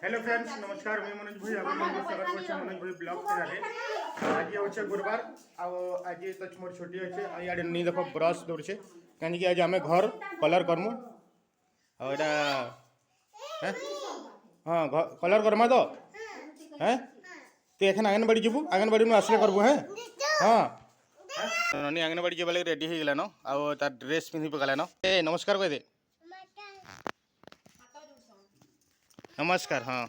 Hello friends नमस्कार मैं मनोज भाई आप स्वागत करछे मनोज भाई ब्लॉग चैनल आज होचे गुरुवार आज तो मोर छुट्टी अच्छे इे नहीं देख ब्रश दौड़े कहीं आज आम घर कलर करमु आटा हाँ कलर करमा तो हैं तो एखन आंगनबाड़ी जीवु आंगनबाड़ी आसले करबु हैं हाँ ननी आंगनबाड़ी जीवा लगे रेडी हो गलान आ तार ड्रेस पिंधि पकालान ए नमस्कार कह दे नमस्कार हाँ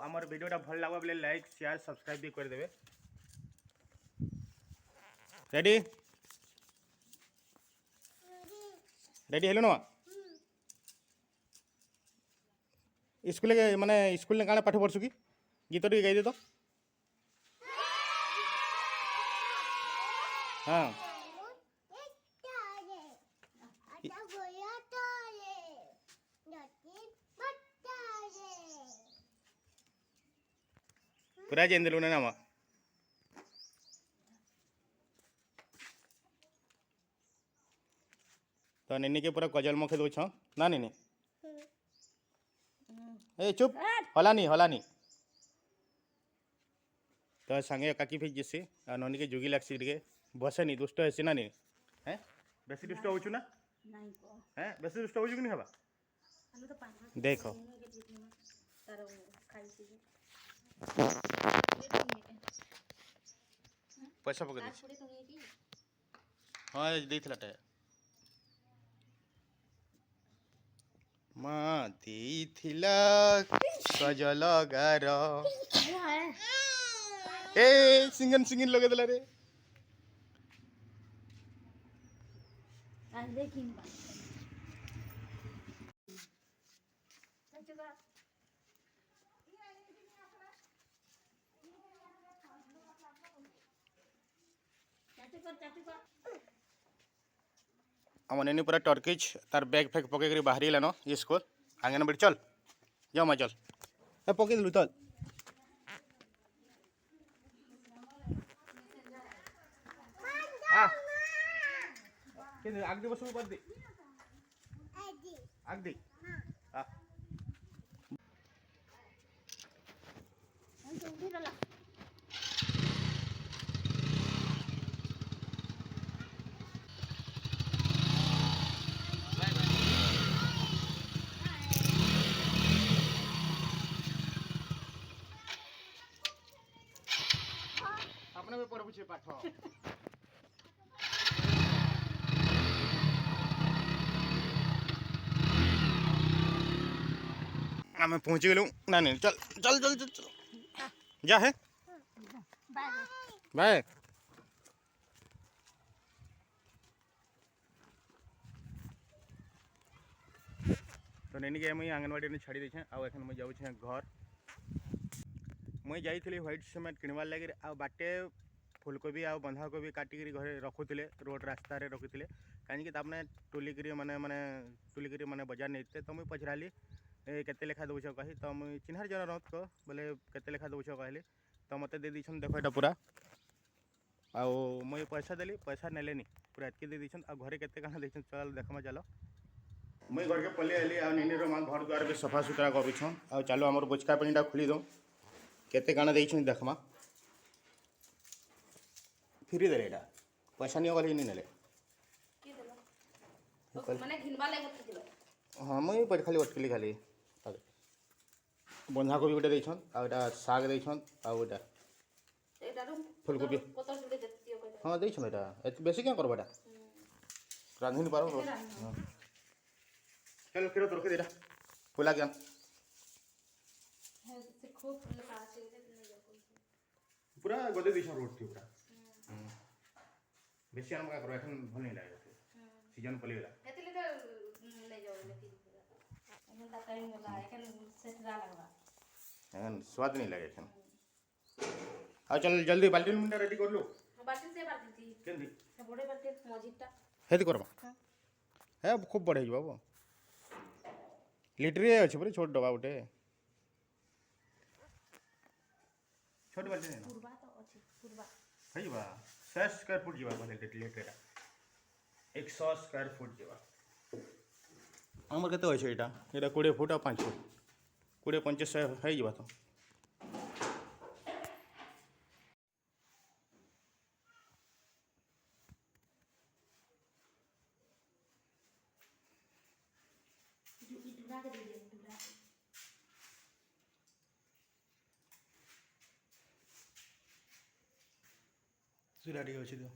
आमर वीडियोटा भल लगा बोले लाइक शेयर सब्सक्राइब भी कर देबे रेडी रेडी हेलो ना स्कूल माने स्कूल ने काना पाठ पढ़सु कि गीत टी गाई दे तो हाँ पूरा जेन दिलु ना तो निन्नी के पूरा कजल मुखे दो ना निन्नी ए चुप हलानी तो संगे काकी फिर जैसे ननी के जुगी लगसी टे बसे नहीं दुष्ट है ना नहीं हैं बेसी दुष्ट हो ना हैं बेसी दुष्ट हो नहीं हवा देखो पैसा पकड़ हाँ देथिला टे माँ देथिला कजल गार ए सिंगन लगे दिला रे आम नैनी पूरा टर्किज तार बैग फैग पकई बाहरी लान स्कूल आंगनबाड़ी चल जाओ माँ चल पकई दिलु चल आग दे बस कर दे आग दे अपने भी पढ़ू छे पाठ आम पहुँची गलु ना नहीं चल चल चल चल चल जा है बाय तो नैनी के मुई आंगनबाड़ी ने छाड़ी देछे आ एखन मुई जाऊ छे घर मुई जाइथिली व्हाइट सिमेंट किनवार लगे आ बाटे फुलकोबी आ बंधाकोबी काटिकी घरे रखुले रोड रास्ता रे रखुले कहीं तापने टुलिकी माने माने टुलिकी माने बाजार नहीं तो मुई पचराली केते लेखा दौछ कही तो मुई चिन्हार जन रत को बोले केते लेखा दौछ कहली तो मत दे दीछन देखो यहाँ पूरा आ मुई पैसा देली पैसा नेलेनी पूरा एतकी दे दीछन आ घरे केते काना देछन चल देखमा चलो मुई घर के पल्ले आली आ निनीर माँ घर द्वार भी सफा सुतरा करुछन आ चलो आमर बोचका पानीटा खोली दो केते काना देछन देखमा फ्री दे एटा पैसा नहीं गली नहीं नेले माने घिनबा ले गथिलो हां मुई पर खाली अटकली खाली बंधाकोबी गोटे देछन आ एटा साग देछन आ ओटा एटा फूलकोबी पतर जुड़े देतियो कहले हां देछन एटा बेसी क्या करबा एटा रांधिन पारो हां चलो फिर तो रख देरा फुला गया है से खूब फूल का आसे पूरा गदे दिशा रोड थी पूरा बेसी आम का करो एखन भल नहीं लागे सीजन पली गेला एतले तो ले जाओ लेती एखन ता टाइम होला एखन सेट रा लगबा एखन स्वाद नहीं लगे एखन आ चल जल्दी बाल्टी मुंडा रेडी कर लो बाल्टी से बाल्टी थी केंदी से बड़े बाल्टी मजिटा हेदी करबा है खूब बड़े बाबू लीटर अच्छे पूरे छोट डबा गोटे छोट बाल्टी नहीं पूर्वा तो अच्छे पूर्वा है बा 100 स्क्वायर फुट जीवा बोले लीटर 100 स्क्वायर फुट जीवा हमर केते होय छै एटा 20 फुट आ 5 फुट 20-25 ହେଇଯିବ ତ। ସେଟା ଟିକେ ଅଛି ଦିଅ।